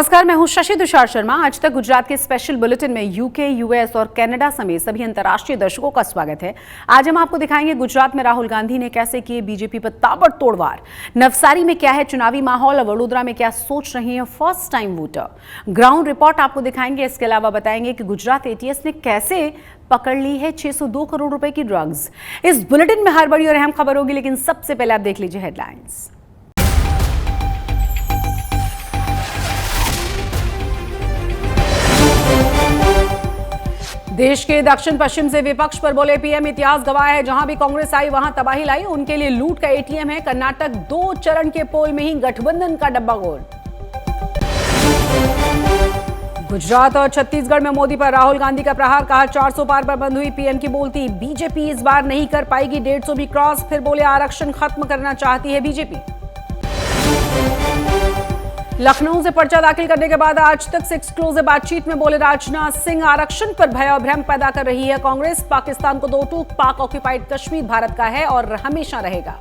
नमस्कार, मैं हूं शशि तुषार शर्मा। आज तक गुजरात के स्पेशल बुलेटिन में यूके, यूएस और कनाडा समेत सभी अंतर्राष्ट्रीय दर्शकों का स्वागत है। आज हम आपको दिखाएंगे गुजरात में राहुल गांधी ने कैसे किए बीजेपी पर ताबड़तोड़ वार, नवसारी में क्या है चुनावी माहौल और वडोदरा में क्या सोच रहे हैं first time voter. Ground report आपको दिखाएंगे। इसके अलावा बताएंगे कि गुजरात एटीएस ने कैसे पकड़ ली है 602 करोड़ रुपए की ड्रग्स। इस बुलेटिन में हर बड़ी और अहम खबर होगी, लेकिन सबसे पहले आप देख लीजिए हेडलाइंस। देश के दक्षिण पश्चिम से विपक्ष पर बोले पीएम, इतिहास गवाह है जहां भी कांग्रेस आई वहां तबाही लाई, उनके लिए लूट का एटीएम है कर्नाटक। 2 चरण के पोल में ही गठबंधन का डब्बा गोल। गुजरात और छत्तीसगढ़ में मोदी पर राहुल गांधी का प्रहार, कहा 400 पार पर बंद हुई पीएम की बोलती। बीजेपी इस बार नहीं कर पाएगी 150 भी क्रॉस, फिर बोले आरक्षण खत्म करना चाहती है बीजेपी। लखनऊ से पर्चा दाखिल करने के बाद आज तक से एक्सक्लूसिव बातचीत में बोले राजनाथ सिंह, आरक्षण पर भय और भ्रम पैदा कर रही है कांग्रेस। पाकिस्तान को 2 टूक, पाक ऑक्यूपाइड कश्मीर भारत का है और हमेशा रहेगा।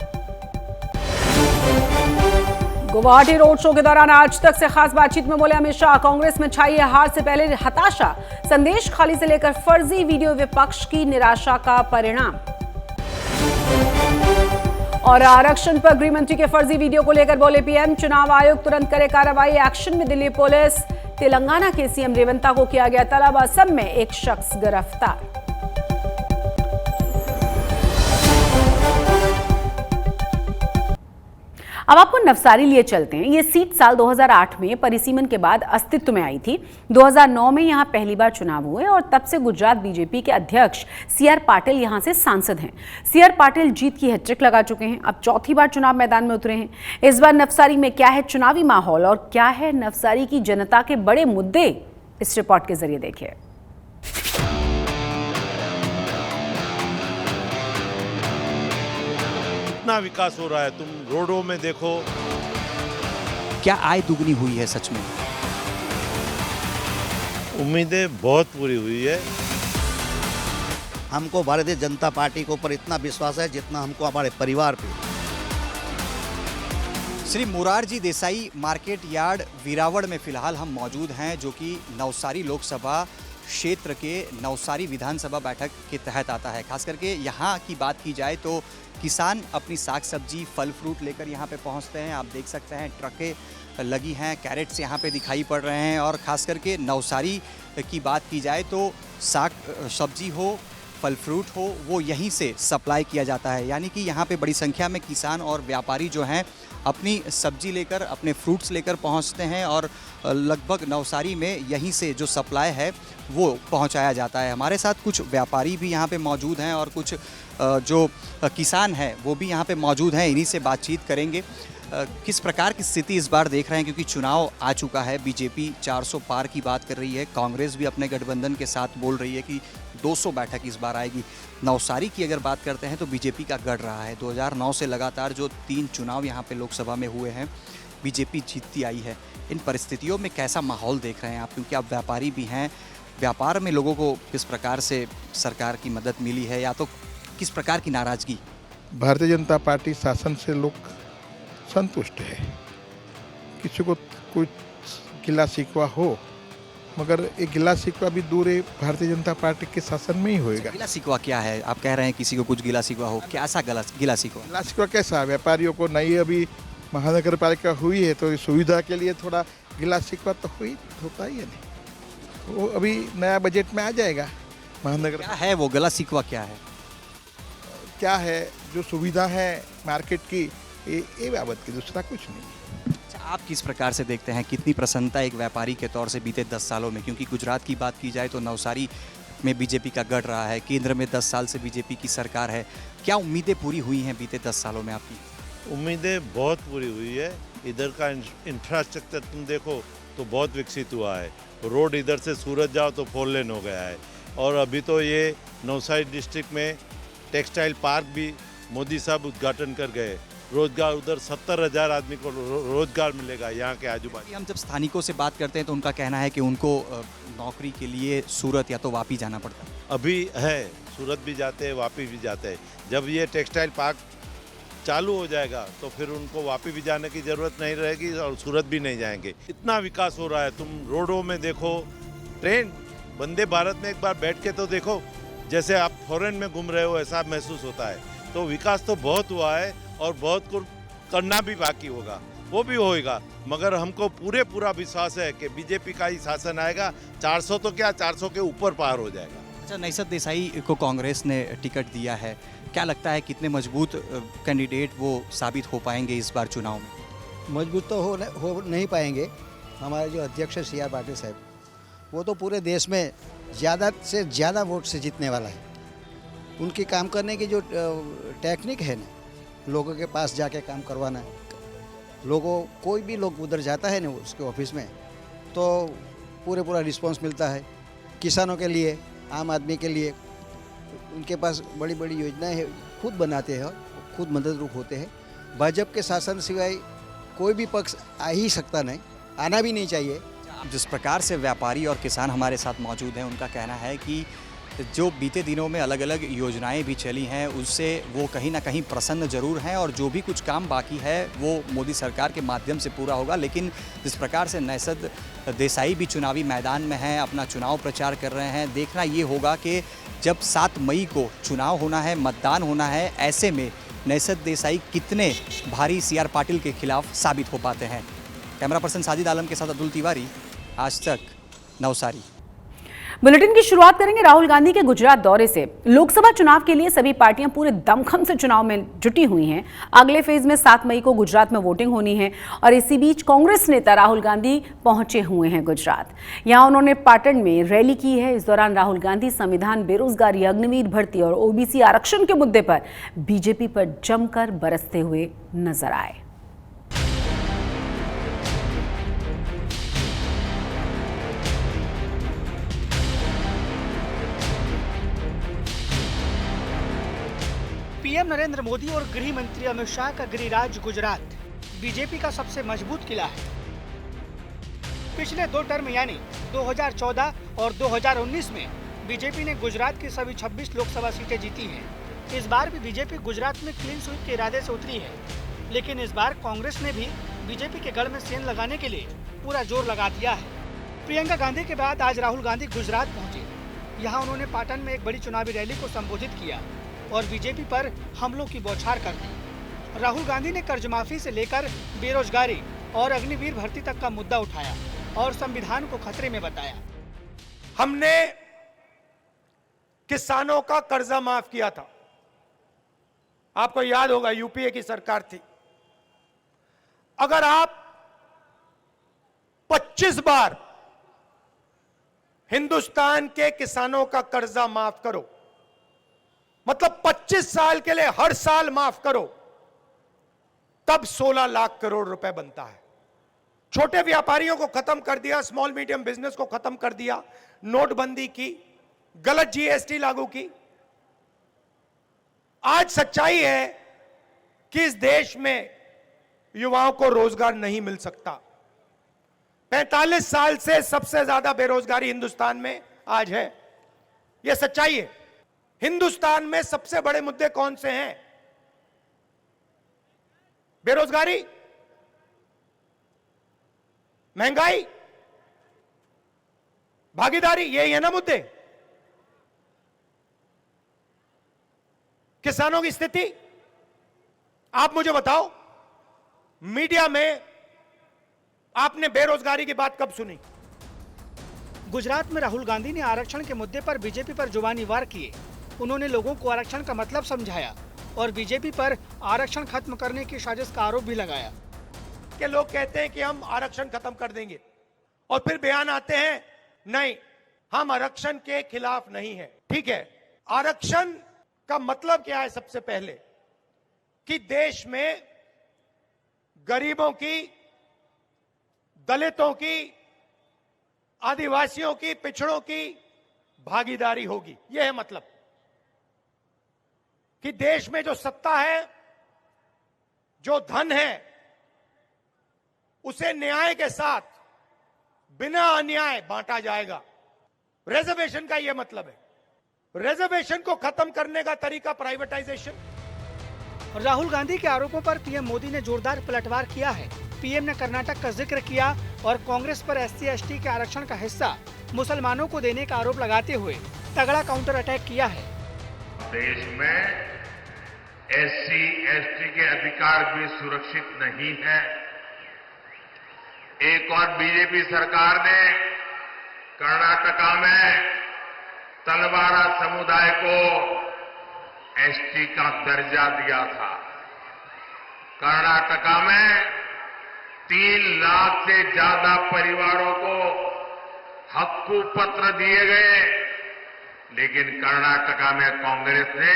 गुवाहाटी रोड शो के दौरान आज तक से खास बातचीत में बोले अमित शाह, कांग्रेस में छाई है हार से पहले हताशा, संदेश खाली से लेकर फर्जी वीडियो विपक्ष की निराशा का परिणाम। और आरक्षण पर गृहमंत्री के फर्जी वीडियो को लेकर बोले पीएम, चुनाव आयोग तुरंत करे कार्रवाई, एक्शन में दिल्ली पुलिस। तेलंगाना के सीएम रेवंता को किया गया तलब, असम में एक शख्स गिरफ्तार। अब आपको नवसारी लिए चलते हैं। ये सीट साल 2008 में परिसीमन के बाद अस्तित्व में आई थी। 2009 में यहां पहली बार चुनाव हुए और तब से गुजरात बीजेपी के अध्यक्ष सीआर पाटिल यहां से सांसद हैं। सीआर पाटिल जीत की हैट्रिक लगा चुके हैं, अब चौथी बार चुनाव मैदान में उतरे हैं। इस बार नवसारी में क्या है चुनावी माहौल और क्या है नवसारी की जनता के बड़े मुद्दे, इस रिपोर्ट के जरिए देखिए। कितना विकास हो रहा है, तुम रोडों में देखो। क्या आय दुगनी हुई है सच में? उम्मीदें बहुत पूरी हुई है। हमको भारतीय जनता पार्टी के ऊपर इतना विश्वास है जितना हमको हमारे परिवार पे। श्री मोरारजी देसाई मार्केट यार्ड वीरावड़ में फिलहाल हम मौजूद हैं, जो कि नवसारी लोकसभा क्षेत्र के नवसारी विधानसभा बैठक के तहत आता है। खास करके यहाँ की बात की जाए तो किसान अपनी साग सब्जी फल फ्रूट लेकर यहाँ पे पहुँचते हैं। आप देख सकते हैं ट्रकें लगी हैं, कैरेट्स यहाँ पे दिखाई पड़ रहे हैं। और ख़ास करके नवसारी की बात की जाए तो साग सब्जी हो फल फ्रूट हो वो यहीं से सप्लाई किया जाता है, यानी कि यहाँ पे बड़ी संख्या में किसान और व्यापारी जो हैं अपनी सब्जी लेकर अपने फ्रूट्स लेकर पहुँचते हैं और लगभग नवसारी में यहीं से जो सप्लाई है वो पहुँचाया जाता है। हमारे साथ कुछ व्यापारी भी यहाँ पे मौजूद हैं और कुछ जो किसान हैं वो भी यहाँ पे मौजूद हैं, इन्हीं से बातचीत करेंगे। किस प्रकार की स्थिति इस बार देख रहे हैं, क्योंकि चुनाव आ चुका है, बीजेपी 400 पार की बात कर रही है, कांग्रेस भी अपने गठबंधन के साथ बोल रही है कि 200 बैठक इस बार आएगी। नवसारी की अगर बात करते हैं तो बीजेपी का गढ़ रहा है। 2009 से लगातार जो 3 चुनाव यहाँ पे लोकसभा में हुए हैं बीजेपी जीतती आई है। इन परिस्थितियों में कैसा माहौल देख रहे हैं आप, क्योंकि आप व्यापारी भी हैं, व्यापार में लोगों को किस प्रकार से सरकार की मदद मिली है या तो किस प्रकार की नाराजगी? भारतीय जनता पार्टी शासन से लोग संतुष्ट है, किसी को कुछ गिला शिकवा हो, मगर एक गिला शिकवा भी दूर है, भारतीय जनता पार्टी के शासन में ही होएगा। गिला शिकवा क्या है? आप कह रहे हैं किसी को कुछ गिला शिकवा हो, कैसा गिला शिकवा? गिला शिकवा कैसा? व्यापारियों को नई अभी महानगर पालिका हुई है तो सुविधा के लिए थोड़ा गिला शिकवा तो होता ही है नहीं। वो अभी नया बजट में आ जाएगा महानगर। क्या है वो गिला शिकवा? क्या है क्या है जो सुविधा है मार्केट की, ये बाबत की, दूसरा कुछ नहीं। अच्छा, आप किस प्रकार से देखते हैं, कितनी प्रसन्नता एक व्यापारी के तौर से बीते 10 सालों में, क्योंकि गुजरात की बात की जाए तो नवसारी में बीजेपी का गढ़ रहा है, केंद्र में 10 साल से बीजेपी की सरकार है, क्या उम्मीदें पूरी हुई हैं बीते 10 सालों में आपकी? उम्मीदें बहुत पूरी हुई है। इधर का इंफ्रास्ट्रक्चर तुम देखो तो बहुत विकसित हुआ है। रोड इधर से सूरत जाओ तो 4 लेन हो गया है। और अभी तो ये नवसारी डिस्ट्रिक्ट में टेक्सटाइल पार्क भी मोदी साहब उद्घाटन कर गए। रोजगार उधर 70,000 आदमी को रोजगार मिलेगा यहाँ के आजू बाजू। हम जब स्थानिकों से बात करते हैं तो उनका कहना है कि उनको नौकरी के लिए सूरत या तो वापी जाना पड़ता है। अभी है, सूरत भी जाते हैं, वापी भी जाते हैं। जब ये टेक्सटाइल पार्क चालू हो जाएगा तो फिर उनको वापस भी जाने की ज़रूरत नहीं रहेगी और सूरत भी नहीं जाएंगे। इतना विकास हो रहा है, तुम रोडों में देखो, ट्रेन वंदे भारत में एक बार बैठ के तो देखो, जैसे आप फॉरेन में घूम रहे हो ऐसा महसूस होता है। तो विकास तो बहुत हुआ है और बहुत कुछ करना भी बाकी होगा, वो भी होएगा, मगर हमको पूरा विश्वास है कि बीजेपी का ही शासन आएगा। 400 तो क्या, 400 के ऊपर पार हो जाएगा। अच्छा, नैसद देसाई को कांग्रेस ने टिकट दिया है, क्या लगता है कितने मजबूत कैंडिडेट वो साबित हो पाएंगे इस बार चुनाव में? मजबूत तो हो नहीं पाएंगे। हमारे जो अध्यक्ष है CR पाटिल साहब, वो तो पूरे देश में ज़्यादा से ज़्यादा वोट से जीतने वाला है। उनकी काम करने की जो टेक्निक है ना, लोगों के पास जाके काम करवाना, लोगों कोई भी लोग उधर जाता है ना उसके ऑफिस में तो पूरा रिस्पांस मिलता है। किसानों के लिए, आम आदमी के लिए उनके पास बड़ी बड़ी योजनाएं हैं, खुद बनाते हैं और खुद मददरूप होते हैं। भाजपा के शासन सिवाय कोई भी पक्ष आ ही सकता नहीं, आना भी नहीं चाहिए। जिस प्रकार से व्यापारी और किसान हमारे साथ मौजूद हैं, उनका कहना है कि जो बीते दिनों में अलग अलग योजनाएं भी चली हैं उससे वो कहीं ना कहीं प्रसन्न जरूर हैं और जो भी कुछ काम बाकी है वो मोदी सरकार के माध्यम से पूरा होगा। लेकिन जिस प्रकार से नैसद देसाई भी चुनावी मैदान में हैं, अपना चुनाव प्रचार कर रहे हैं, देखना ये होगा कि जब 7 मई को चुनाव होना है, मतदान होना है, ऐसे में नैसद देसाई कितने भारी CR पाटिल के खिलाफ साबित हो पाते हैं। कैमरा पर्सन साजिद आलम के साथ अब्दुल तिवारी, आज तक, नवसारी। बुलेटिन की शुरुआत करेंगे राहुल गांधी के गुजरात दौरे से। लोकसभा चुनाव के लिए सभी पार्टियां पूरे दमखम से चुनाव में जुटी हुई हैं। अगले फेज में 7 मई को गुजरात में वोटिंग होनी है और इसी बीच कांग्रेस नेता राहुल गांधी पहुंचे हुए हैं गुजरात। यहां उन्होंने पाटन में रैली की है। इस दौरान राहुल गांधी संविधान, बेरोजगारी, अग्निवीर भर्ती और OBC आरक्षण के मुद्दे पर बीजेपी पर जमकर बरसते हुए नजर आए। पीएम नरेंद्र मोदी और गृह मंत्री अमित शाह का गृहराज गुजरात बीजेपी का सबसे मजबूत किला है। पिछले 2 टर्म यानी 2014 और 2019 में बीजेपी ने गुजरात की सभी 26 लोकसभा सीटें जीती हैं। इस बार भी बीजेपी गुजरात में क्लीन स्वीप के इरादे से उतरी है, लेकिन इस बार कांग्रेस ने भी बीजेपी के गढ़ में सेंध लगाने के लिए पूरा जोर लगा दिया है। प्रियंका गांधी के बाद आज राहुल गांधी गुजरात पहुंचे। यहाँ उन्होंने पाटन में एक बड़ी चुनावी रैली को संबोधित किया और बीजेपी पर हमलों की बौछार कर दी। राहुल गांधी ने कर्ज माफी से लेकर बेरोजगारी और अग्निवीर भर्ती तक का मुद्दा उठाया और संविधान को खतरे में बताया। हमने किसानों का कर्जा माफ किया था, आपको याद होगा, यूपीए की सरकार थी। अगर आप 25 बार हिंदुस्तान के किसानों का कर्जा माफ करो, मतलब 25 साल के लिए हर साल माफ करो, तब 16 लाख करोड़ रुपए बनता है। छोटे व्यापारियों को खत्म कर दिया, स्मॉल मीडियम बिजनेस को खत्म कर दिया, नोटबंदी की, गलत GST लागू की। आज सच्चाई है कि इस देश में युवाओं को रोजगार नहीं मिल सकता। 45 साल से सबसे ज्यादा बेरोजगारी हिंदुस्तान में आज है, यह सच्चाई है। हिंदुस्तान में सबसे बड़े मुद्दे कौन से हैं? बेरोजगारी, महंगाई, भागीदारी, यही है ना मुद्दे। किसानों की स्थिति आप मुझे बताओ, मीडिया में आपने बेरोजगारी की बात कब सुनी? गुजरात में राहुल गांधी ने आरक्षण के मुद्दे पर बीजेपी पर जुबानी वार किए। उन्होंने लोगों को आरक्षण का मतलब समझाया और बीजेपी पर आरक्षण खत्म करने की साजिश का आरोप भी लगाया। कि लोग कहते हैं कि हम आरक्षण खत्म कर देंगे और फिर बयान आते हैं नहीं, हम आरक्षण के खिलाफ नहीं है। ठीक है, आरक्षण का मतलब क्या है? सबसे पहले कि देश में गरीबों की, दलितों की, आदिवासियों की, पिछड़ों की भागीदारी होगी। यह है मतलब कि देश में जो सत्ता है, जो धन है, उसे न्याय के साथ बिना अन्याय बांटा जाएगा। रिजर्वेशन का यह मतलब है। रिजर्वेशन को खत्म करने का तरीका प्राइवेटाइजेशन, राहुल गांधी के आरोपों पर पीएम मोदी ने जोरदार पलटवार किया है। पीएम ने कर्नाटक का जिक्र किया और कांग्रेस पर SC/ST के आरक्षण का हिस्सा मुसलमानों को देने का आरोप लगाते हुए तगड़ा काउंटर अटैक किया है। देश में SC/ST के अधिकार भी सुरक्षित नहीं है। एक और बीजेपी सरकार ने कर्नाटका में तलवारा समुदाय को ST का दर्जा दिया था। कर्नाटका में 3 लाख से ज्यादा परिवारों को हक्कू पत्र दिए गए, लेकिन कर्नाटका में कांग्रेस ने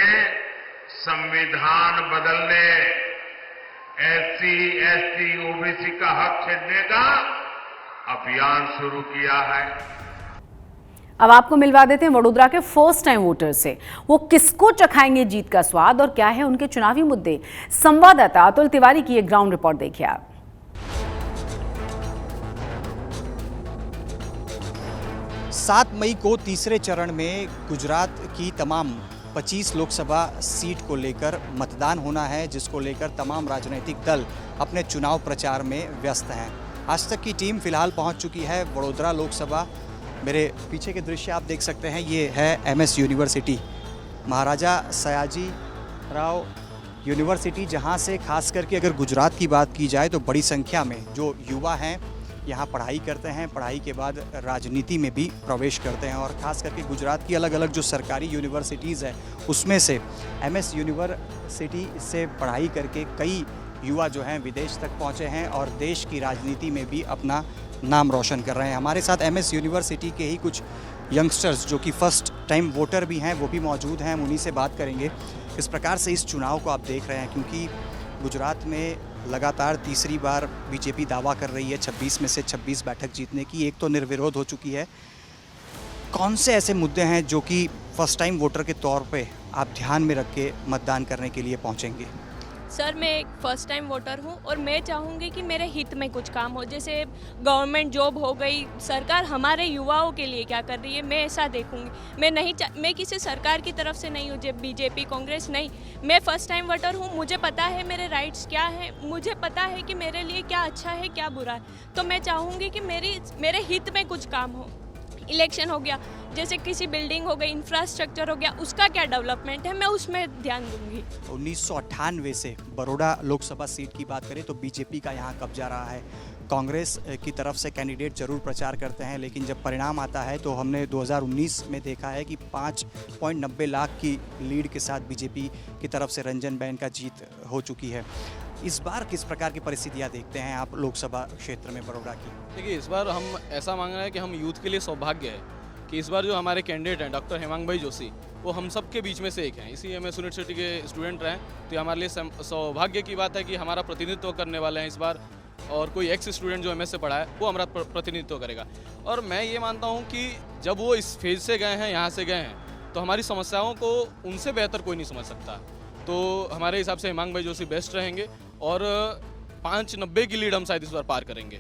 संविधान बदलने, SC/ST OBC का हक छीनने का अभियान शुरू किया है। अब आपको मिलवा देते हैं वडोदरा के फर्स्ट टाइम वोटर से। वो किसको चखाएंगे जीत का स्वाद और क्या है उनके चुनावी मुद्दे? संवाददाता अतुल तिवारी की एक ग्राउंड रिपोर्ट देखिए आप। 7 मई को तीसरे चरण में गुजरात की तमाम 25 लोकसभा सीट को लेकर मतदान होना है, जिसको लेकर तमाम राजनीतिक दल अपने चुनाव प्रचार में व्यस्त हैं। आज तक की टीम फिलहाल पहुंच चुकी है वडोदरा लोकसभा। मेरे पीछे के दृश्य आप देख सकते हैं, ये है MS यूनिवर्सिटी, महाराजा सयाजी राव यूनिवर्सिटी, जहां से खास करके अगर गुजरात की बात की जाए तो बड़ी संख्या में जो युवा हैं यहाँ पढ़ाई करते हैं, पढ़ाई के बाद राजनीति में भी प्रवेश करते हैं। और ख़ास करके गुजरात की अलग अलग जो सरकारी यूनिवर्सिटीज़ हैं उसमें से MS यूनिवर्सिटी से पढ़ाई करके कई युवा जो हैं विदेश तक पहुँचे हैं और देश की राजनीति में भी अपना नाम रोशन कर रहे हैं। हमारे साथ MS यूनिवर्सिटी के ही कुछ यंगस्टर्स जो कि फर्स्ट टाइम वोटर भी हैं वो भी मौजूद हैं, हम उन्हीं से बात करेंगे। इस प्रकार से इस चुनाव को आप देख रहे हैं, क्योंकि गुजरात में लगातार तीसरी बार बीजेपी दावा कर रही है 26 में से 26 बैठक जीतने की। एक तो निर्विरोध हो चुकी है। कौन से ऐसे मुद्दे हैं जो कि फर्स्ट टाइम वोटर के तौर पे आप ध्यान में रख के मतदान करने के लिए पहुंचेंगे? सर, मैं एक फर्स्ट टाइम वोटर हूँ और मैं चाहूँगी कि मेरे हित में कुछ काम हो, जैसे गवर्नमेंट जॉब हो गई। सरकार हमारे युवाओं के लिए क्या कर रही है, मैं ऐसा देखूँगी। मैं किसी सरकार की तरफ से नहीं हूँ, जब बीजेपी कांग्रेस नहीं। मैं फर्स्ट टाइम वोटर हूँ, मुझे पता है मेरे राइट्स क्या हैं, मुझे पता है कि मेरे लिए क्या अच्छा है क्या बुरा है। तो मैं चाहूँगी कि मेरे हित में कुछ काम हो। इलेक्शन हो गया, जैसे किसी बिल्डिंग हो गई, इंफ्रास्ट्रक्चर हो गया, उसका क्या डेवलपमेंट है, मैं उसमें ध्यान दूंगी। 1998 से बड़ौदा लोकसभा सीट की बात करें तो बीजेपी का यहाँ कब्जा रहा है। कांग्रेस की तरफ से कैंडिडेट जरूर प्रचार करते हैं, लेकिन जब परिणाम आता है तो हमने 2019 में देखा है कि 5.90 लाख की लीड के साथ बीजेपी की तरफ से रंजनबेन का जीत हो चुकी है। इस बार किस प्रकार की परिस्थितियाँ देखते हैं आप लोकसभा क्षेत्र में बड़ौदा की? देखिए, इस बार हम ऐसा मांग रहे हैं कि हम यूथ के लिए सौभाग्य है कि इस बार जो हमारे कैंडिडेट हैं डॉक्टर हेमांग भाई जोशी, वो हम सब के बीच में से एक हैं। इसी MS यूनिवर्सिटी के स्टूडेंट रहे, तो ये हमारे लिए सौभाग्य की बात है कि हमारा प्रतिनिधित्व करने वाले हैं इस बार। और कोई एक्स स्टूडेंट जो MS से पढ़ा है वो हमारा प्रतिनिधित्व करेगा। और मैं ये मानता हूँ कि जब वो इस फेज से गए हैं, यहाँ से गए हैं, तो हमारी समस्याओं को उनसे बेहतर कोई नहीं समझ सकता। तो हमारे हिसाब से हेमांग भाई जोशी बेस्ट रहेंगे और 590 की लीड हम शायद इस बार पार करेंगे।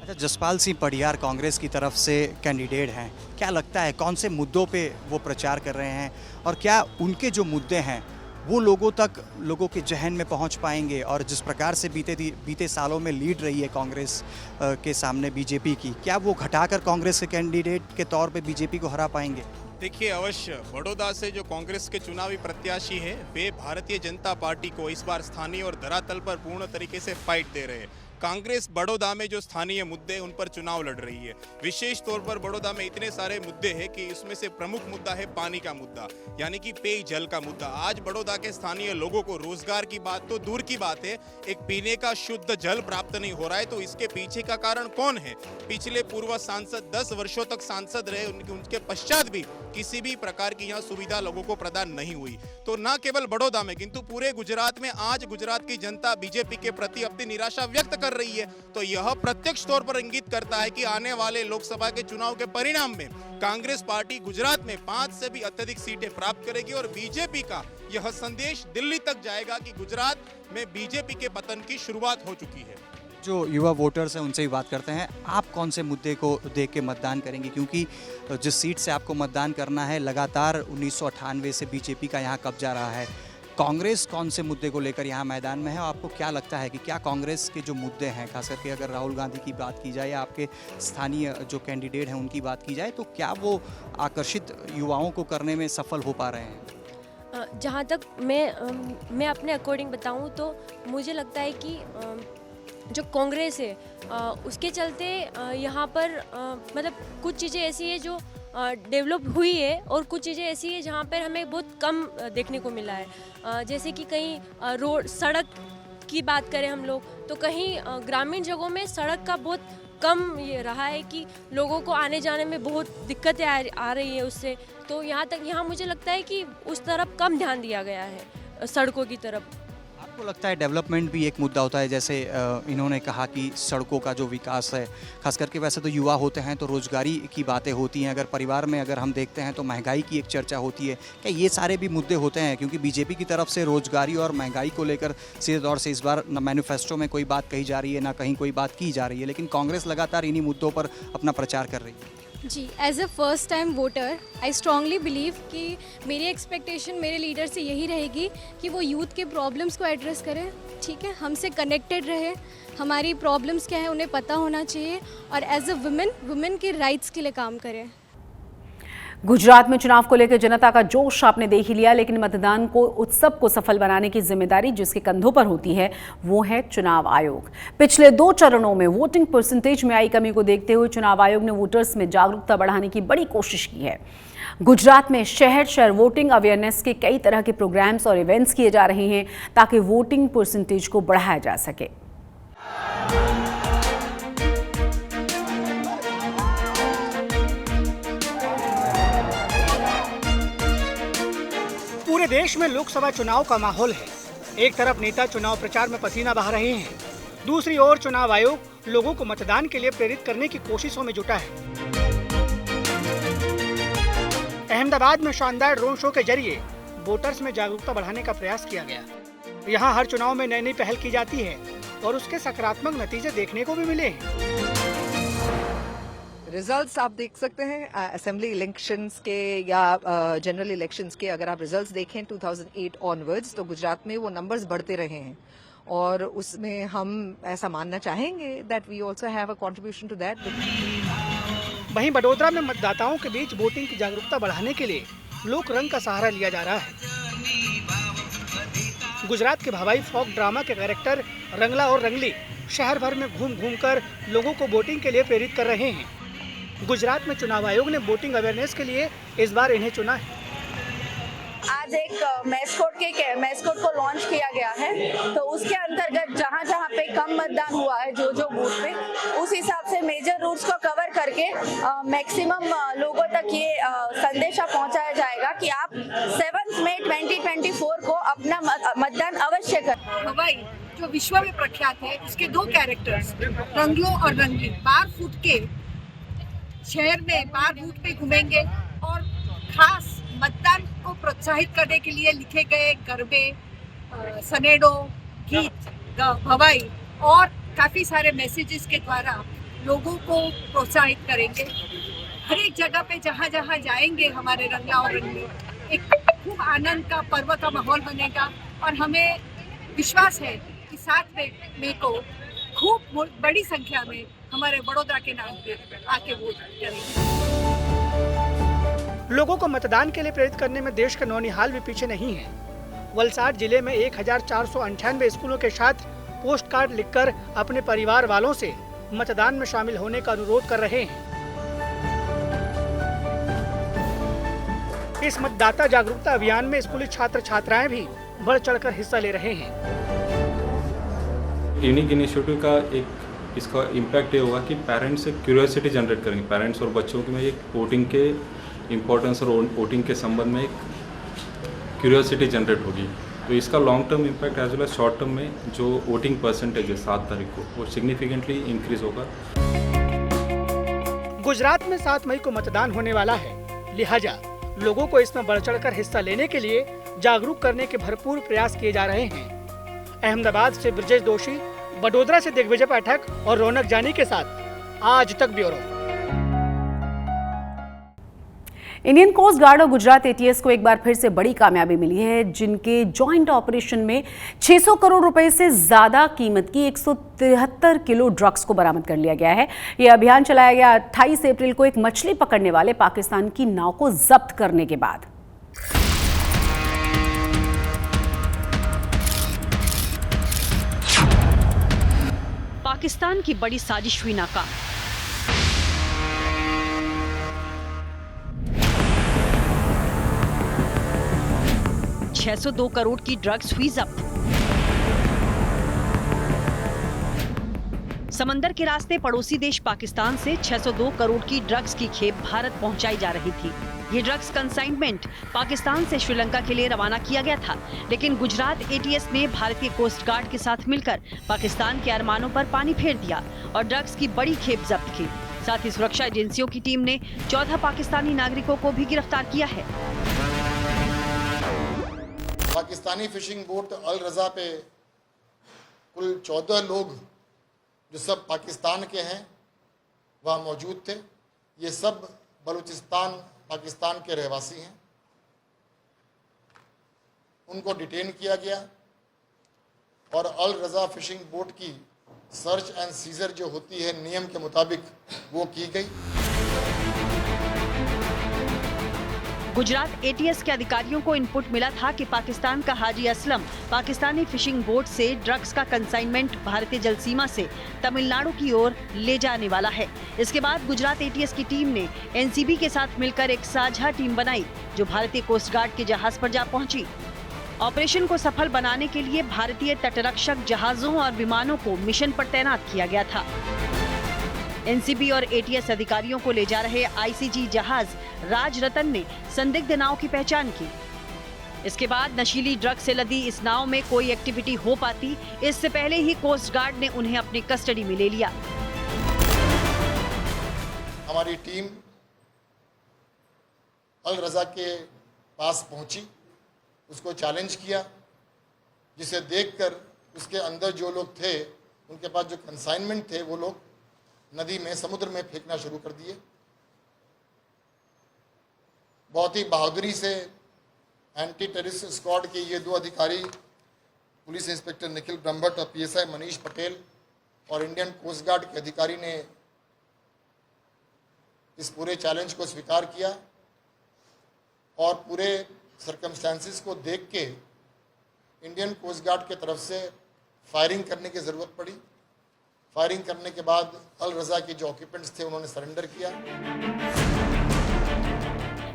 अच्छा, जसपाल सिंह पडियार कांग्रेस की तरफ से कैंडिडेट हैं, क्या लगता है कौन से मुद्दों पे वो प्रचार कर रहे हैं और क्या उनके जो मुद्दे हैं वो लोगों के जहन में पहुंच पाएंगे? और जिस प्रकार से बीते सालों में लीड रही है कांग्रेस के सामने बीजेपी की, क्या वो घटाकर कांग्रेस के कैंडिडेट के तौर पे बीजेपी को हरा पाएंगे? देखिए, अवश्य बड़ौदा से जो कांग्रेस के चुनावी प्रत्याशी है वे भारतीय जनता पार्टी को इस बार स्थानीय और धरातल पर पूर्ण तरीके से फाइट दे रहे हैं। कांग्रेस बड़ौदा में जो स्थानीय मुद्दे उन पर चुनाव लड़ रही है। विशेष तौर पर बड़ौदा में इतने सारे मुद्दे हैं कि इसमें से प्रमुख मुद्दा है पानी का मुद्दा, यानी कि पेयजल का मुद्दा। आज बड़ौदा के स्थानीय लोगों को रोजगार की बात तो दूर की बात है, एक पीने का शुद्ध जल प्राप्त नहीं हो रहा है। तो इसके पीछे का कारण कौन है? पिछले पूर्व सांसद 10 वर्षों तक सांसद रहे, उनके पश्चात भी किसी भी प्रकार की यहाँ सुविधा लोगों को प्रदान नहीं हुई। तो न केवल बड़ौदा में किंतु पूरे गुजरात में आज गुजरात की जनता बीजेपी के प्रति अपनी निराशा व्यक्त कर रही है। तो यह प्रत्यक्ष तौर पर इंगित करता है कि आने वाले लोकसभा के चुनाव के परिणाम में कांग्रेस पार्टी गुजरात में 5 से भी अत्यधिक सीटें प्राप्त करेगी और बीजेपी का यह संदेश दिल्ली तक जाएगा कि गुजरात में बीजेपी के पतन की शुरुआत हो चुकी है। जो युवा वोटर्स हैं उनसे भी बात करते हैं। आप कौन से मुद्दे को देख के मतदान करेंगे, क्योंकि जिस सीट से आपको मतदान करना है लगातार 1998 से बीजेपी का यहाँ कब्जा रहा है। कांग्रेस कौन से मुद्दे को लेकर यहाँ मैदान में है, और आपको क्या लगता है कि क्या कांग्रेस के जो मुद्दे हैं, खास करके अगर राहुल गांधी की बात की जाए या आपके स्थानीय जो कैंडिडेट हैं उनकी बात की जाए, तो क्या वो आकर्षित युवाओं को करने में सफल हो पा रहे हैं? जहाँ तक मैं अपने अकॉर्डिंग बताऊँ तो मुझे लगता है कि जो कांग्रेस है उसके चलते यहाँ पर मतलब कुछ चीज़ें ऐसी है जो डेवलप हुई है और कुछ चीज़ें ऐसी है जहाँ पर हमें बहुत कम देखने को मिला है। जैसे कि कहीं रोड सड़क की बात करें हम लोग तो कहीं ग्रामीण जगहों में सड़क का बहुत कम ये रहा है कि लोगों को आने जाने में बहुत दिक्कतें आ रही है उससे। तो यहाँ मुझे लगता है कि उस तरफ कम ध्यान दिया गया है सड़कों की तरफ। आपको लगता है डेवलपमेंट भी एक मुद्दा होता है, जैसे इन्होंने कहा कि सड़कों का जो विकास है, खास करके वैसे तो युवा होते हैं तो रोजगारी की बातें होती हैं, अगर परिवार में अगर हम देखते हैं तो महंगाई की एक चर्चा होती है, क्या ये सारे भी मुद्दे होते हैं? क्योंकि बीजेपी की तरफ से रोजगारी और महंगाई को लेकर सीधे तौर से इस बार न मैनिफेस्टो में कोई बात कही जा रही है, ना कहीं कोई बात की जा रही है, लेकिन कांग्रेस लगातार इन्हीं मुद्दों पर अपना प्रचार कर रही है। जी, as a first time voter I strongly believe कि मेरी एक्सपेक्टेशन मेरे लीडर से यही रहेगी कि वो यूथ के प्रॉब्लम्स को एड्रेस करें, ठीक है, हमसे कनेक्टेड रहे, हमारी प्रॉब्लम्स क्या है उन्हें पता होना चाहिए, और एज अ वुमेन के राइट्स के लिए काम करें। गुजरात में चुनाव को लेकर जनता का जोश आपने देख ही लिया, लेकिन मतदान को उत्सव को सफल बनाने की जिम्मेदारी जिसके कंधों पर होती है वो है चुनाव आयोग। पिछले 2 चरणों में वोटिंग परसेंटेज में आई कमी को देखते हुए चुनाव आयोग ने वोटर्स में जागरूकता बढ़ाने की बड़ी कोशिश की है। गुजरात में शहर शहर वोटिंग अवेयरनेस के कई तरह के प्रोग्राम्स और इवेंट्स किए जा रहे हैं ताकि वोटिंग परसेंटेज को बढ़ाया जा सके। पूरे देश में लोकसभा चुनाव का माहौल है। एक तरफ नेता चुनाव प्रचार में पसीना बहा रहे हैं, दूसरी ओर चुनाव आयोग लोगों को मतदान के लिए प्रेरित करने की कोशिशों में जुटा है। अहमदाबाद में शानदार ड्रोन शो के जरिए वोटर्स में जागरूकता बढ़ाने का प्रयास किया गया। यहाँ हर चुनाव में नई नई पहल की जाती है और उसके सकारात्मक नतीजे देखने को भी मिले हैं। रिजल्ट्स आप देख सकते हैं असेंबली इलेक्शंस के या जनरल इलेक्शंस के, अगर आप रिजल्ट्स देखें 2008 ऑनवर्ड्स तो गुजरात में वो नंबर्स बढ़ते रहे हैं, और उसमें हम ऐसा मानना चाहेंगे that we also have a contribution to that. वहीं बड़ोदरा में मतदाताओं के बीच वोटिंग की जागरूकता बढ़ाने के लिए लोक रंग का सहारा लिया जा रहा है। गुजरात के भवाई फोक ड्रामा के कैरेक्टर रंगला और रंगली शहर भर में घूम घूम कर लोगों को वोटिंग के लिए प्रेरित कर रहे हैं। गुजरात में चुनाव आयोग ने वोटिंग अवेयरनेस के लिए इस बार इन्हें चुना है। आज एक मैस्कोट को लॉन्च किया गया है, तो उसके अंतर्गत जहाँ जहाँ पे कम मतदान हुआ है जो बूथ पे, उस हिसाब से मेजर रूट्स को कवर करके मैक्सिमम लोगों तक ये संदेशा पहुँचाया जाएगा कि आप 7 मई 2024 को अपना मतदान अवश्य करें। हवाई जो विश्व में प्रख्यात है, उसके 2 कैरेक्टर्स रंगलो और रंगली बार फुट के शहर में बार रूट पे घूमेंगे और खास मतदान को प्रोत्साहित करने के लिए लिखे गए गरबे, सनेडो, गीत, भवाई और काफ़ी सारे मैसेजेस के द्वारा लोगों को प्रोत्साहित करेंगे। हर एक जगह पे जहाँ जहाँ जाएंगे हमारे रंगला और रंगली, एक खूब आनंद का पर्व का माहौल बनेगा, और हमें विश्वास है कि 7 मई को खूब बड़ी संख्या में हमारे बड़ोदरा के नाम पे आके वोट करेंगे। लोगों को मतदान के लिए प्रेरित करने में देश का नौनिहाल भी पीछे नहीं है। वलसाड जिले में 1498 स्कूलों के छात्र पोस्ट कार्ड लिखकर अपने परिवार वालों से मतदान में शामिल होने का अनुरोध कर रहे हैं। इस मतदाता जागरूकता अभियान में स्कूली छात्र छात्राएं भी बढ़ चढ़कर हिस्सा ले रहे हैं। यूनिक इनिशिएटिव का एक इसका इम्पैक्ट ये होगा कि पेरेंट्स से क्यूरियोसिटी जनरेट करेंगे, पेरेंट्स और बच्चों में एक वोटिंग के इम्पोर्टेंस और वोटिंग के संबंध में एक क्यूरियोसिटी जनरेट होगी। तो इसका long term impact as well as short term में जो वोटिंग परसेंटेज है 7 तारीख को वो सिग्निफिकेंटली इंक्रीज होगा। गुजरात में 7 मई को मतदान होने वाला है, लिहाजा लोगों को इसमें बढ़ चढ़कर हिस्सा लेने के लिए जागरूक करने के भरपूर प्रयास किए जा रहे हैं। अहमदाबाद से ब्रजेश दोषी, बड़ोदरा से दिग्विजय पाठक और रौनक जानी के साथ आज तक ब्यूरो। इंडियन कोस्ट गार्ड और गुजरात एटीएस को एक बार फिर से बड़ी कामयाबी मिली है, जिनके जॉइंट ऑपरेशन में 600 करोड़ रुपए से ज्यादा कीमत की 173 किलो ड्रग्स को बरामद कर लिया गया है। यह अभियान चलाया गया 28 अप्रैल को एक मछली पकड़ने वाले पाकिस्तान की नाव को जब्त करने के बाद। पाकिस्तान की बड़ी साजिश हुई नाकाम। $602 करोड़ की ड्रग्स हुई जब्त। समंदर के रास्ते पड़ोसी देश पाकिस्तान से 602 करोड़ की ड्रग्स की खेप भारत पहुंचाई जा रही थी। ये ड्रग्स कंसाइनमेंट पाकिस्तान से श्रीलंका के लिए रवाना किया गया था, लेकिन गुजरात एटीएस ने भारतीय कोस्ट गार्ड के साथ मिलकर पाकिस्तान के अरमानों पर पानी फेर दिया और ड्रग्स की बड़ी खेप जब्त की। साथ ही सुरक्षा एजेंसियों की टीम ने 14 पाकिस्तानी नागरिकों को भी गिरफ्तार किया है। पाकिस्तानी फिशिंग बोट अल रजा पे कुल 14 लोग जो सब पाकिस्तान के हैं वहाँ मौजूद थे। ये सब बलूचिस्तान पाकिस्तान के रहवासी हैं। उनको डिटेन किया गया और अल रजा फिशिंग बोट की सर्च एंड सीजर जो होती है नियम के मुताबिक वो की गई। गुजरात एटीएस के अधिकारियों को इनपुट मिला था कि पाकिस्तान का हाजी असलम पाकिस्तानी फिशिंग बोट से ड्रग्स का कंसाइनमेंट भारतीय जल सीमा से तमिलनाडु की ओर ले जाने वाला है। इसके बाद गुजरात एटीएस की टीम ने एनसीबी के साथ मिलकर एक साझा टीम बनाई, जो भारतीय कोस्ट गार्ड के जहाज पर जा पहुंची। ऑपरेशन को सफल बनाने के लिए भारतीय तटरक्षक जहाजों और विमानों को मिशन पर तैनात किया गया था। एनसीबी और एटीएस अधिकारियों को ले जा रहे आईसीजी जहाज राजरतन ने संदिग्ध नाव की पहचान की। इसके बाद नशीली ड्रग से लदी इस नाव में कोई एक्टिविटी हो पाती, इससे पहले ही कोस्ट गार्ड ने उन्हें अपनी कस्टडी में ले लिया। हमारी टीम अल रजा के पास पहुंची, उसको चैलेंज किया, जिसे देखकर उसके अंदर जो लोग थे उनके पास जो कंसाइनमेंट थे वो लोग नदी में समुद्र में फेंकना शुरू कर दिए। बहुत ही बहादुरी से एंटी टेररिस्ट स्क्वाड के ये 2 अधिकारी, पुलिस इंस्पेक्टर निखिल ब्रह्मभट्ट और पीएसआई मनीष पटेल और इंडियन कोस्ट गार्ड के अधिकारी ने इस पूरे चैलेंज को स्वीकार किया और पूरे सर्कमस्टेंसेस को देख के इंडियन कोस्ट गार्ड के तरफ से फायरिंग करने की ज़रूरत पड़ी। फायरिंग करने के बाद अल रजा के जो ऑक्यूपेंट्स थे उन्होंने सरेंडर किया।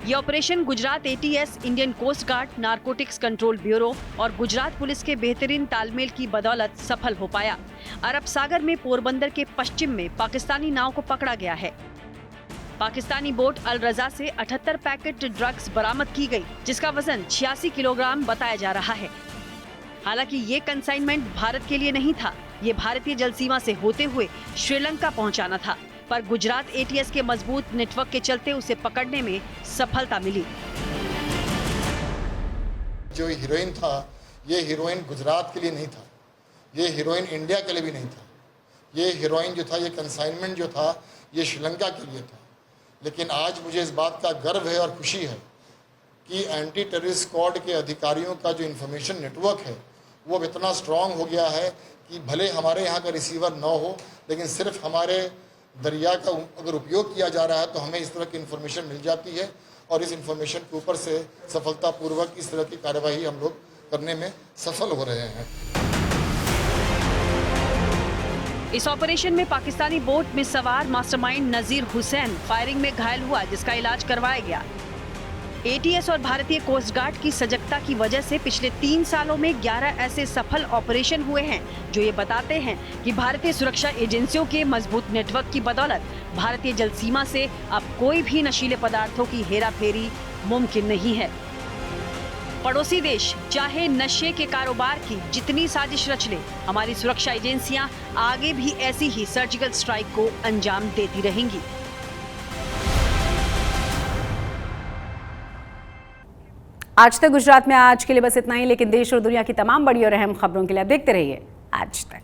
ये operation Gujarat ATS, Indian Coast Guard, Narcotics Control Bureau और गुजरात पुलिस के बेहतरीन तालमेल की बदौलत सफल हो पाया। अरब सागर में पोरबंदर के पश्चिम में पाकिस्तानी नाव को पकड़ा गया है। पाकिस्तानी बोट अल रजा से 78 पैकेट ड्रग्स बरामद की गई, जिसका वजन 86 किलोग्राम बताया जा रहा है। हालांकि ये कंसाइनमेंट भारत के लिए नहीं था, ये भारतीय जल सीमा से होते हुए श्रीलंका पहुंचाना था, पर गुजरात एटीएस के मजबूत नेटवर्क के चलते उसे पकड़ने में सफलता मिली। जो हीरोइन था, ये हीरोइन गुजरात के लिए नहीं था, ये हीरोइन इंडिया के लिए भी नहीं था। ये हीरोइन जो था, ये कंसाइनमेंट जो था, ये श्रीलंका के लिए था। लेकिन आज मुझे इस बात का गर्व है और खुशी है कि एंटी टेररिस्ट स्क्वाड के अधिकारियों का जो इन्फॉर्मेशन नेटवर्क है वो इतना स्ट्रांग हो गया है कि भले हमारे यहाँ का रिसीवर न हो, लेकिन सिर्फ हमारे दरिया का अगर उपयोग किया जा रहा है तो हमें इस तरह की इन्फॉर्मेशन मिल जाती है और इस इन्फॉर्मेशन के ऊपर से सफलतापूर्वक इस तरह की कार्यवाही हम लोग करने में सफल हो रहे हैं। इस ऑपरेशन में पाकिस्तानी बोट में सवार मास्टरमाइंड नजीर हुसैन फायरिंग में घायल हुआ, जिसका इलाज करवाया गया। एटीएस और भारतीय कोस्ट गार्ड की सजगता की वजह से पिछले 3 सालों में 11 ऐसे सफल ऑपरेशन हुए हैं, जो ये बताते हैं कि भारतीय सुरक्षा एजेंसियों के मजबूत नेटवर्क की बदौलत भारतीय जल सीमा से अब कोई भी नशीले पदार्थों की हेराफेरी मुमकिन नहीं है। पड़ोसी देश चाहे नशे के कारोबार की जितनी साजिश रच ले, हमारी सुरक्षा एजेंसियां आगे भी ऐसी ही सर्जिकल स्ट्राइक को अंजाम देती रहेंगी। आज तक गुजरात में आज के लिए बस इतना ही, लेकिन देश और दुनिया की तमाम बड़ी और अहम खबरों के लिए आप देखते रहिए आज तक।